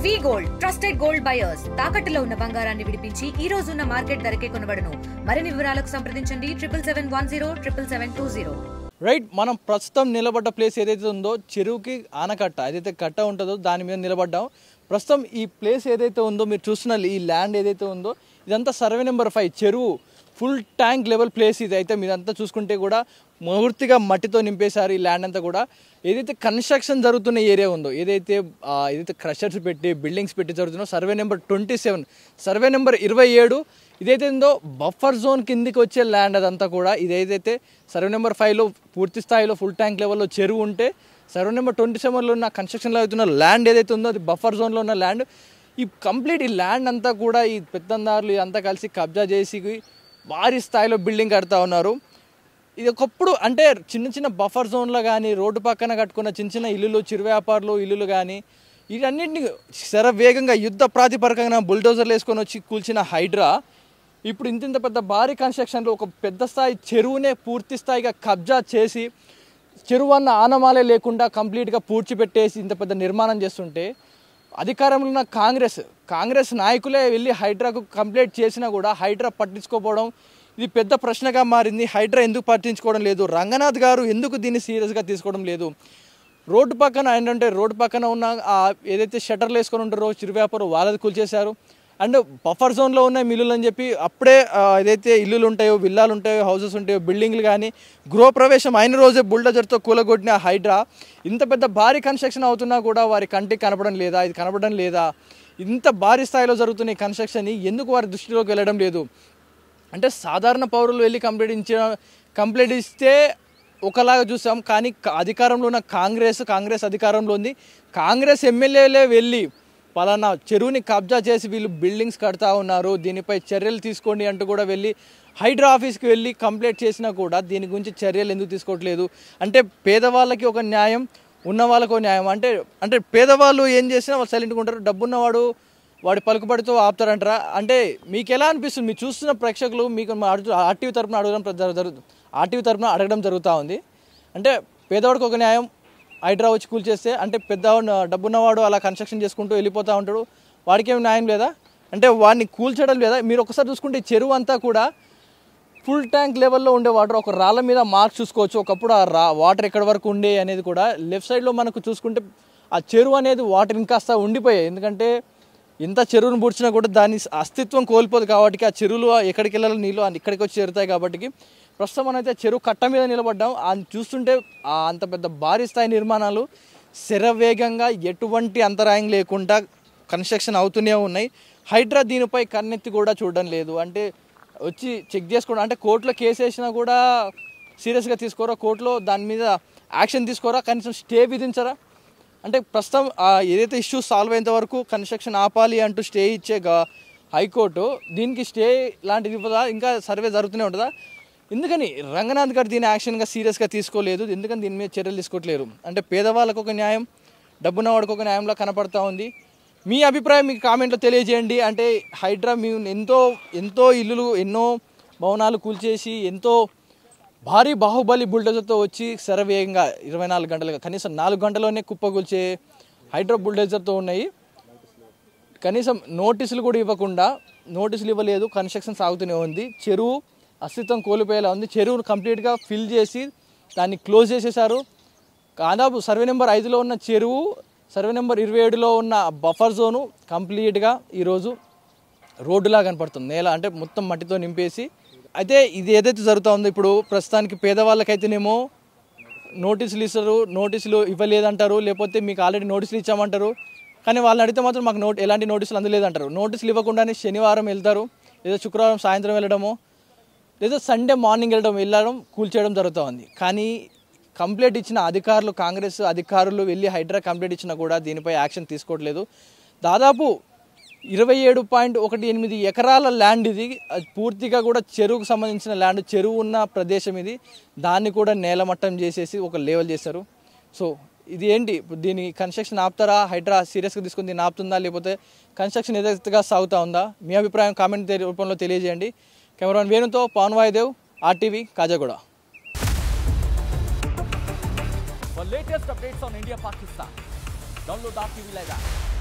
వి gold trusted gold buyers తాకట్టులో ఉన్న బంగారాన్ని విడిపించి ఈ రోజు ఉన్న మార్కెట్ ధరకే కొనబడును. మరిన్ని వివరాలకు సంప్రదించండి 7710772020. రైట్, మనం ప్రస్తుతం నిలబడ్డ ప్లేస్ ఏదైతే ఉందో చెరువుకి ఆనకట్ట ఏదైతే కట్ట ఉంటుందో దాని మీద నిలబడ్డాం. ప్రస్తుతం ఈ ప్లేస్ ఏదైతే ఉందో మీరు చూస్తున్న ఈ ల్యాండ్ ఏదైతే ఉందో ఇదంతా సర్వే నెంబర్ 5 చెరువు ఫుల్ ట్యాంక్ లెవెల్ ప్లేస్. ఇది అయితే మీరంతా చూసుకుంటే కూడా పూర్తిగా మట్టితో నింపేశారు ఈ ల్యాండ్ అంతా కూడా. ఏదైతే కన్స్ట్రక్షన్ జరుగుతున్న ఏరియా ఉందో ఏదైతే క్రషర్స్ పెట్టి బిల్డింగ్స్ పెట్టి జరుగుతుందో సర్వే నెంబర్ 27 సర్వే నెంబర్ 27 ఇదైతే ఉందో బఫర్ జోన్ కిందికి వచ్చే ల్యాండ్ అదంతా కూడా. ఇదైతే సర్వే నెంబర్ 5లో పూర్తి స్థాయిలో ఫుల్ ట్యాంక్ లెవెల్లో చెరువు ఉంటే సర్వే నెంబర్ 27లో ఉన్న కన్స్ట్రక్షన్లో అవుతున్న ల్యాండ్ ఏదైతే ఉందో అది బఫర్ జోన్లో ఉన్న ల్యాండ్. ఈ కంప్లీట్ ఈ ల్యాండ్ అంతా కూడా ఈ పెత్తందారులు అంతా కలిసి కబ్జా చేసి భారీ స్థాయిలో బిల్డింగ్ కడతా ఉన్నారు. ఇది ఒకప్పుడు అంటే చిన్న చిన్న బఫర్ జోన్లో కానీ రోడ్డు పక్కన కట్టుకున్న చిన్న చిన్న ఇల్లులు చిరు వ్యాపారులు ఇల్లులు కానీ వీటన్నింటినీ శరవేగంగా యుద్ధ ప్రాతిపదికన బుల్డోజర్లు వేసుకొని వచ్చి కూల్చిన హైడ్రా ఇప్పుడు ఇంత పెద్ద భారీ కన్స్ట్రక్షన్లో ఒక పెద్ద స్థాయి చెరువునే పూర్తి స్థాయిగా కబ్జా చేసి చెరువు అన్న ఆనమాలే లేకుండా కంప్లీట్గా పూడ్చిపెట్టేసి ఇంత పెద్ద నిర్మాణం చేస్తుంటే అధికారంలో ఉన్న కాంగ్రెస్ నాయకులే వెళ్ళి హైడ్రాకు కంప్లైంట్ చేసినా కూడా హైడ్రా పట్టించుకోకపోవడం ఇది పెద్ద ప్రశ్నగా మారింది. హైడ్రా ఎందుకు పట్టించుకోవడం లేదు, రంగనాథ్ గారు ఎందుకు దీన్ని సీరియస్గా తీసుకోవడం లేదు. రోడ్డు పక్కన ఏంటంటే రోడ్డు పక్కన ఉన్న ఏదైతే షట్టర్లు వేసుకొని ఉంటారో చిరు వ్యాపారం వాళ్ళది కూల్చేశారు. అండ్ బఫర్ జోన్లో ఉన్న మిల్లులు అని చెప్పి అప్పుడే ఏదైతే ఇల్లులు ఉంటాయో విల్లాలు ఉంటాయో హౌసెస్ ఉంటాయో బిల్డింగ్లు కానీ గృహప్రవేశం అయిన రోజే బుల్డోజర్తో కూలగొట్టిన హైడ్రా ఇంత పెద్ద భారీ కన్స్ట్రక్షన్ అవుతున్నా కూడా వారి కంటికి కనపడడం లేదా, ఇది కనపడడం లేదా, ఇంత భారీ స్థాయిలో జరుగుతున్న ఈ కన్స్ట్రక్షన్ ఎందుకు వారి దృష్టిలోకి వెళ్ళడం లేదు. అంటే సాధారణ పౌరులు వెళ్ళి కంప్లైంట్ ఇస్తే ఒకలాగా చూసాం, కానీ అధికారంలో ఉన్న కాంగ్రెస్ అధికారంలో ఉంది. కాంగ్రెస్ ఎమ్మెల్యేలే వెళ్ళి పలానా చెరువుని కబ్జా చేసి వీళ్ళు బిల్డింగ్స్ కడతా ఉన్నారు, దీనిపై చర్యలు తీసుకోండి అంటూ కూడా వెళ్ళి హైడ్రా ఆఫీస్కి వెళ్ళి కంప్లైంట్ చేసినా కూడా దీని గురించి చర్యలు ఎందుకు తీసుకోవట్లేదు. అంటే పేదవాళ్ళకి ఒక న్యాయం, ఉన్న వాళ్ళకు న్యాయం. అంటే పేదవాళ్ళు ఏం చేసినా వాళ్ళు సైలెంట్గా ఉంటారు, డబ్బున్నవాడు వాడి పలుకుబడితో ఆపుతారంటారా. అంటే మీకు ఎలా అనిపిస్తుంది, మీరు చూస్తున్న ప్రేక్షకులు మీకు ఆర్టీవీ తరఫున అడగడం జరుగుతూ ఉంది. అంటే పేదవాడికి ఒక న్యాయం, హైడ్రా వచ్చి కూల్చేస్తే అంటే పెద్దవాడు డబ్బున్నవాడు అలా కన్స్ట్రక్షన్ చేసుకుంటూ వెళ్ళిపోతూ ఉంటాడు, వాడికి ఏమి న్యాయం లేదా, అంటే వాడిని కూల్చడం లేదా. మీరు ఒకసారి చూసుకుంటే చెరువు అంతా కూడా ఫుల్ ట్యాంక్ లెవెల్లో ఉండే వాటర్, ఒక రాళ్ళ మీద మార్క్స్ చూసుకోవచ్చు. ఒకప్పుడు ఆ వాటర్ ఎక్కడి వరకు ఉండే అనేది కూడా లెఫ్ట్ సైడ్లో మనకు చూసుకుంటే ఆ చెరువు అనేది వాటర్ ఇంకాస్త ఉండిపోయాయి. ఎందుకంటే ఇంత చెరువును పూడ్చినా కూడా దాని అస్తిత్వం కోల్పోదు కాబట్టి ఆ చెరువులు ఎక్కడికి వెళ్ళాలి నీళ్ళు ఇక్కడికి వచ్చి చేరుతాయి కాబట్టి ప్రస్తుతం మనమైతే చెరువు కట్ట మీద నిలబడ్డాం. అది చూస్తుంటే అంత పెద్ద భారీ స్థాయి నిర్మాణాలు శరవేగంగా ఎటువంటి అంతరాయం లేకుండా కన్స్ట్రక్షన్ అవుతూనే ఉన్నాయి. హైడ్రా దీనిపై కన్నెత్తి కూడా చూడడం లేదు. అంటే వచ్చి చెక్ చేసుకోవడం, అంటే కోర్టులో కేసు వేసినా కూడా సీరియస్గా తీసుకోరా, కోర్టులో దాని మీద యాక్షన్ తీసుకోరా, కనీసం స్టే విధించరా. అంటే ప్రస్తుతం ఏదైతే ఇష్యూ సాల్వ్ అయ్యేంత వరకు కన్స్ట్రక్షన్ ఆపాలి అంటూ స్టే ఇచ్చే హైకోర్టు దీనికి స్టే లాంటిది ఇవ్వదా, ఇంకా సర్వే జరుగుతూనే ఉంటుందా. ఎందుకని రంగనాథ్ గారు దీని యాక్షన్గా సీరియస్గా తీసుకోలేదు, ఎందుకని దీని మీద చర్యలు తీసుకోవట్లేరు. అంటే పేదవాళ్ళకు ఒక న్యాయం, డబ్బున్నవాడికి ఒక న్యాయంలో కనపడతా ఉంది. మీ అభిప్రాయం మీకు కామెంట్లో తెలియజేయండి. అంటే హైడ్రా మేము ఎంతో ఇల్లులు ఎన్నో భవనాలు కూల్చేసి ఎంతో భారీ బాహుబలి బుల్డోజర్తో వచ్చి శరవేగంగా 24 గంటలుగా కనీసం 4 గంటల్లోనే కుప్పగూల్చే హైడ్రా బుల్డోజర్తో ఉన్నాయి. కనీసం నోటీసులు కూడా ఇవ్వకుండా, నోటీసులు ఇవ్వలేదు, కన్స్ట్రక్షన్ సాగుతూనే ఉంది. చెరువు అస్తిత్వం కోల్పోయేలా ఉంది. చెరువును కంప్లీట్గా ఫిల్ చేసి దాన్ని క్లోజ్ చేసేసారు. దాదాపు సర్వే నెంబర్ 5లో ఉన్న చెరువు, సర్వే నెంబర్ 27లో ఉన్న బఫర్ జోను కంప్లీట్గా ఈరోజు రోడ్డులా కనపడుతుంది. నేల అంటే మొత్తం మట్టితో నింపేసి. అయితే ఇది ఏదైతే జరుగుతూ ఉందో ఇప్పుడు ప్రస్తుతానికి పేదవాళ్ళకైతేనేమో నోటీసులు ఇస్తారు, నోటీసులు ఇవ్వలేదంటారు, లేకపోతే మీకు ఆల్రెడీ నోటీసులు ఇచ్చామంటారు. కానీ వాళ్ళని అడిగితే మాత్రం మాకు ఎలాంటి నోటీసులు అందలేదంటారు. నోటీసులు ఇవ్వకుండానే శనివారం వెళ్తారు, లేదా శుక్రవారం సాయంత్రం వెళ్ళడము, లేదా సండే మార్నింగ్ వెళ్ళడం కూల్చేయడం జరుగుతూ ఉంది. కానీ కంప్లైంట్ ఇచ్చిన అధికారులు, కాంగ్రెస్ అధికారులు వెళ్ళి హైడ్రా కంప్లైంట్ ఇచ్చినా కూడా దీనిపై యాక్షన్ తీసుకోవట్లేదు. దాదాపు 27.18 ఎకరాల ల్యాండ్ ఇది, పూర్తిగా కూడా చెరువుకు సంబంధించిన ల్యాండ్, చెరువు ఉన్న ప్రదేశం ఇది. దాన్ని కూడా నేలమట్టం చేసేసి ఒక లెవెల్ చేశారు. సో ఇది ఏంటి, దీని కన్స్ట్రక్షన్ ఆపుతారా, హైడ్రా సీరియస్గా తీసుకుని దీన్ని ఆపుతుందా, లేకపోతే కన్స్ట్రక్షన్ యథావిధిగా సాగుతూ ఉందా? మీ అభిప్రాయం కామెంట్ రూపంలో తెలియజేయండి. కెమెరామెన్ వేణుతో Pavan Vayudev, RTV, Khajaguda. For latest updates on India Pakistan, download RTV Live app.